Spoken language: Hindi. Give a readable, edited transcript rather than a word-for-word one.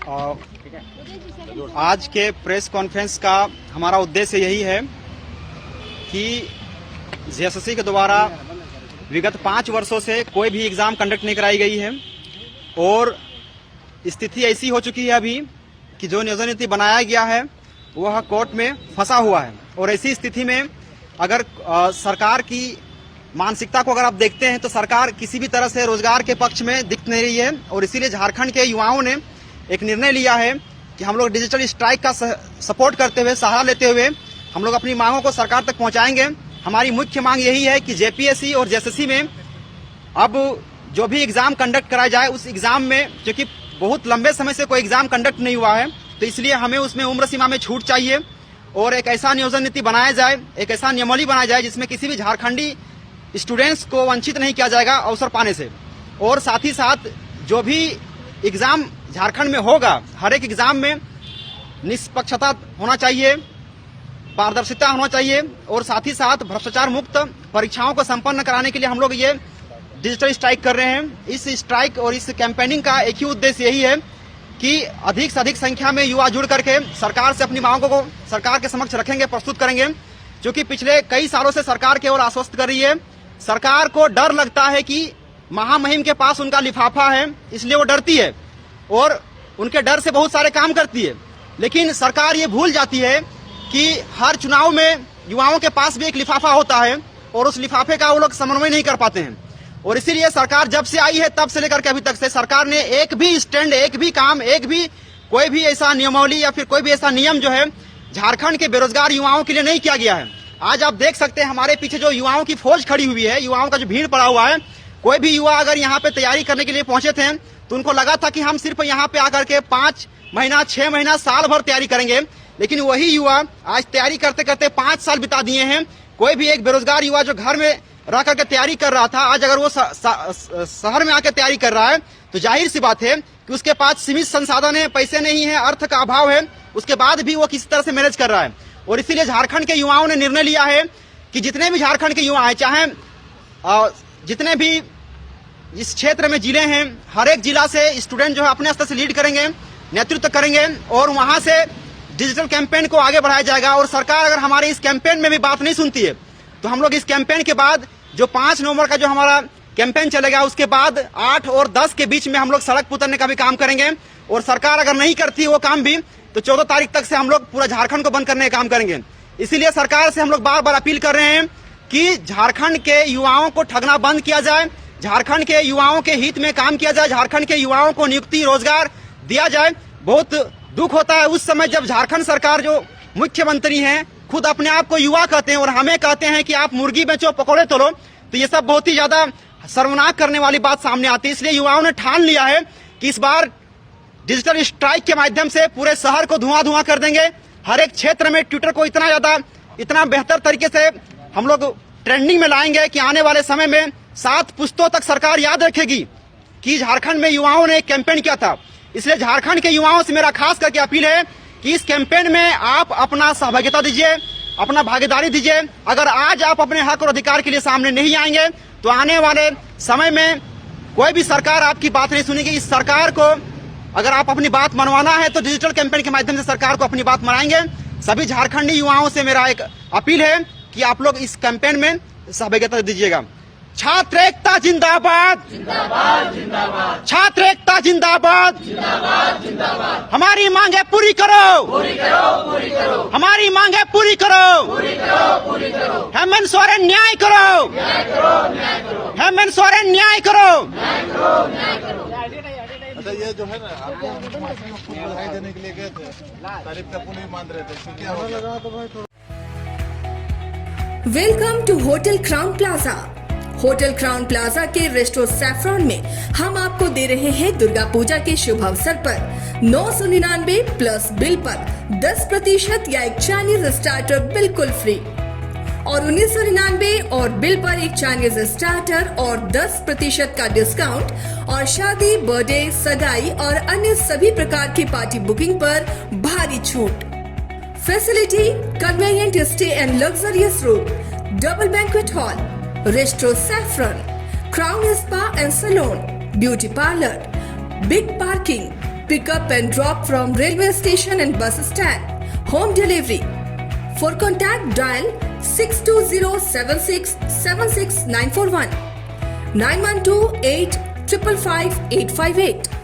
आज के प्रेस कॉन्फ्रेंस का हमारा उद्देश्य यही है कि जेएसएससी के द्वारा विगत 5 वर्षों से कोई भी एग्ज़ाम कंडक्ट नहीं कराई गई है और स्थिति ऐसी हो चुकी है अभी कि जो नियोजन नीति बनाया गया है वह कोर्ट में फंसा हुआ है। और ऐसी स्थिति में अगर सरकार की मानसिकता को अगर आप देखते हैं तो सरकार किसी भी तरह से रोजगार के पक्ष में दिख नहीं रही है और इसीलिए झारखंड के युवाओं ने एक निर्णय लिया है कि हम लोग डिजिटल स्ट्राइक का सपोर्ट करते हुए, सहारा लेते हुए हम लोग अपनी मांगों को सरकार तक पहुंचाएंगे। हमारी मुख्य मांग यही है कि जेपीएससी और जेएसएससी में अब जो भी एग्जाम कंडक्ट कराया जाए उस एग्जाम में, क्योंकि बहुत लंबे समय से कोई एग्जाम कंडक्ट नहीं हुआ है तो इसलिए हमें उसमें उम्र सीमा में छूट चाहिए और एक ऐसा नियोजन नीति बनाया जाए, एक ऐसा नियमावली बनाया जाए जिसमें किसी भी झारखंडी स्टूडेंट्स को वंचित नहीं किया जाएगा अवसर पाने से। और साथ ही साथ जो भी एग्जाम झारखंड में होगा हर एक एग्जाम में निष्पक्षता होना चाहिए, पारदर्शिता होना चाहिए और साथ ही साथ भ्रष्टाचार मुक्त परीक्षाओं को संपन्न कराने के लिए हम लोग ये डिजिटल स्ट्राइक कर रहे हैं। इस स्ट्राइक और इस कैंपेनिंग का एक ही उद्देश्य यही है कि अधिक से अधिक संख्या में युवा जुड़ करके सरकार से अपनी मांगों को सरकार के समक्ष रखेंगे, प्रस्तुत करेंगे। क्योंकि पिछले कई सालों से सरकार केवल आश्वस्त कर रही है, सरकार को डर लगता है कि महामहिम के पास उनका लिफाफा है इसलिए वो डरती है और उनके डर से बहुत सारे काम करती है। लेकिन सरकार ये भूल जाती है कि हर चुनाव में युवाओं के पास भी एक लिफाफा होता है और उस लिफाफे का वो लोग समन्वय नहीं कर पाते हैं। और इसीलिए सरकार जब से आई है तब से लेकर के अभी तक से सरकार ने एक भी स्टैंड, एक भी काम, एक भी कोई भी ऐसा नियमावली या फिर कोई भी ऐसा नियम जो है झारखंड के बेरोजगार युवाओं के लिए नहीं किया गया है। आज आप देख सकते हैं हमारे पीछे जो युवाओं की फौज खड़ी हुई है, युवाओं का जो भीड़ पड़ा हुआ है। कोई भी युवा अगर यहाँ पे तैयारी करने के लिए पहुंचे थे तो उनको लगा था कि हम सिर्फ यहाँ पे आकर के 5 महीना, 6 महीना, साल भर तैयारी करेंगे, लेकिन वही युवा आज तैयारी करते करते 5 साल बिता दिए हैं। कोई भी एक बेरोजगार युवा जो घर में रह करके तैयारी कर रहा था, आज अगर वो शहर में आकर तैयारी कर रहा है तो जाहिर सी बात है कि उसके पास सीमित संसाधन है, पैसे नहीं है, अर्थ का अभाव है, उसके बाद भी वो किसी तरह से मैनेज कर रहा है। और इसीलिए झारखंड के युवाओं ने निर्णय लिया है कि जितने भी झारखंड के युवा हैं, चाहे जितने भी इस क्षेत्र में जिले हैं, हर एक जिला से स्टूडेंट जो है अपने स्तर से लीड करेंगे, नेतृत्व करेंगे और वहां से डिजिटल कैंपेन को आगे बढ़ाया जाएगा। और सरकार अगर हमारे इस कैंपेन में भी बात नहीं सुनती है तो हम लोग इस कैंपेन के बाद जो 5 नवंबर का जो हमारा कैंपेन चलेगा उसके बाद 8 और 10 के बीच में हम लोग सड़क उतरने का भी काम करेंगे। और सरकार अगर नहीं करती वो काम भी तो 14 तारीख तक से हम लोग पूरा झारखंड को बंद करने का काम करेंगे। इसीलिए सरकार से हम लोग बार बार अपील कर रहे हैं कि झारखंड के युवाओं को ठगना बंद किया जाए, झारखंड के युवाओं के हित में काम किया जाए, झारखंड के युवाओं को नियुक्ति, रोजगार दिया जाए। बहुत दुख होता है उस समय जब झारखंड सरकार जो मुख्यमंत्री हैं खुद अपने आप को युवा कहते हैं और हमें कहते हैं कि आप मुर्गी बेचो, पकौड़े तोलो, तो ये सब बहुत ही ज्यादा शर्मनाक करने वाली बात सामने आती है। इसलिए युवाओं ने ठान लिया है कि इस बार डिजिटल स्ट्राइक के माध्यम से पूरे शहर को धुआं धुआं कर देंगे। हर एक क्षेत्र में ट्विटर को इतना बेहतर तरीके से हम लोग ट्रेंडिंग में लाएंगे कि आने वाले समय में 7 पुश्तों तक सरकार याद रखेगी कि झारखंड में युवाओं ने कैंपेन किया था। इसलिए झारखंड के युवाओं से मेरा खास करके अपील है कि इस कैंपेन में आप अपना सहभागिता दीजिए, अपना भागीदारी दीजिए। अगर आज आप अपने हक और अधिकार के लिए सामने नहीं आएंगे तो आने वाले समय में कोई भी सरकार आपकी बात नहीं सुनेगी। इस सरकार को अगर आप अपनी बात मनवाना है तो डिजिटल कैंपेन के माध्यम से सरकार को अपनी बात मनाएंगे। सभी झारखंडी युवाओं से मेरा एक अपील है कि आप लोग इस कैंपेन में सहभागिता दीजिएगा। छात्र एकता जिंदाबाद, जिंदाबाद, जिंदाबाद। छात्र एकता जिंदाबाद, जिंदाबाद, जिंदाबाद। हमारी मांगे पूरी करो, पूरी करो, पूरी करो। हमारी मांगे पूरी करो, पूरी करो, पूरी करो। हेमंत सोरेन न्याय करो, न्याय करो, न्याय करो। हेमंत सोरेन न्याय करो, न्याय करो, न्याय करो। अच्छा, ये जो है ना आपको बधाई देने के लिए गए थे, तारीफ का पुण्य मान रहे थे, क्या हो गया? Welcome to hotel Crowne Plaza. Hotel Crowne Plaza के रेस्टोरेंट सैफरॉन में हम आपको दे रहे हैं दुर्गा पूजा के शुभ अवसर पर 999 प्लस बिल पर 10% या एक चाइनीज स्टार्टर बिल्कुल फ्री और 1999 और बिल पर एक चाइनीज स्टार्टर और 10% का डिस्काउंट और शादी, बर्थडे, सगाई और अन्य सभी प्रकार की पार्टी बुकिंग पर भारी छूट। Facility, convenient stay and luxurious room, double banquet hall, restaurant Saffron, Crowne spa and salon, beauty parlour, big parking, pick up and drop from railway station and bus stand, home delivery. For contact, dial 620-76-76941, 912-855-858.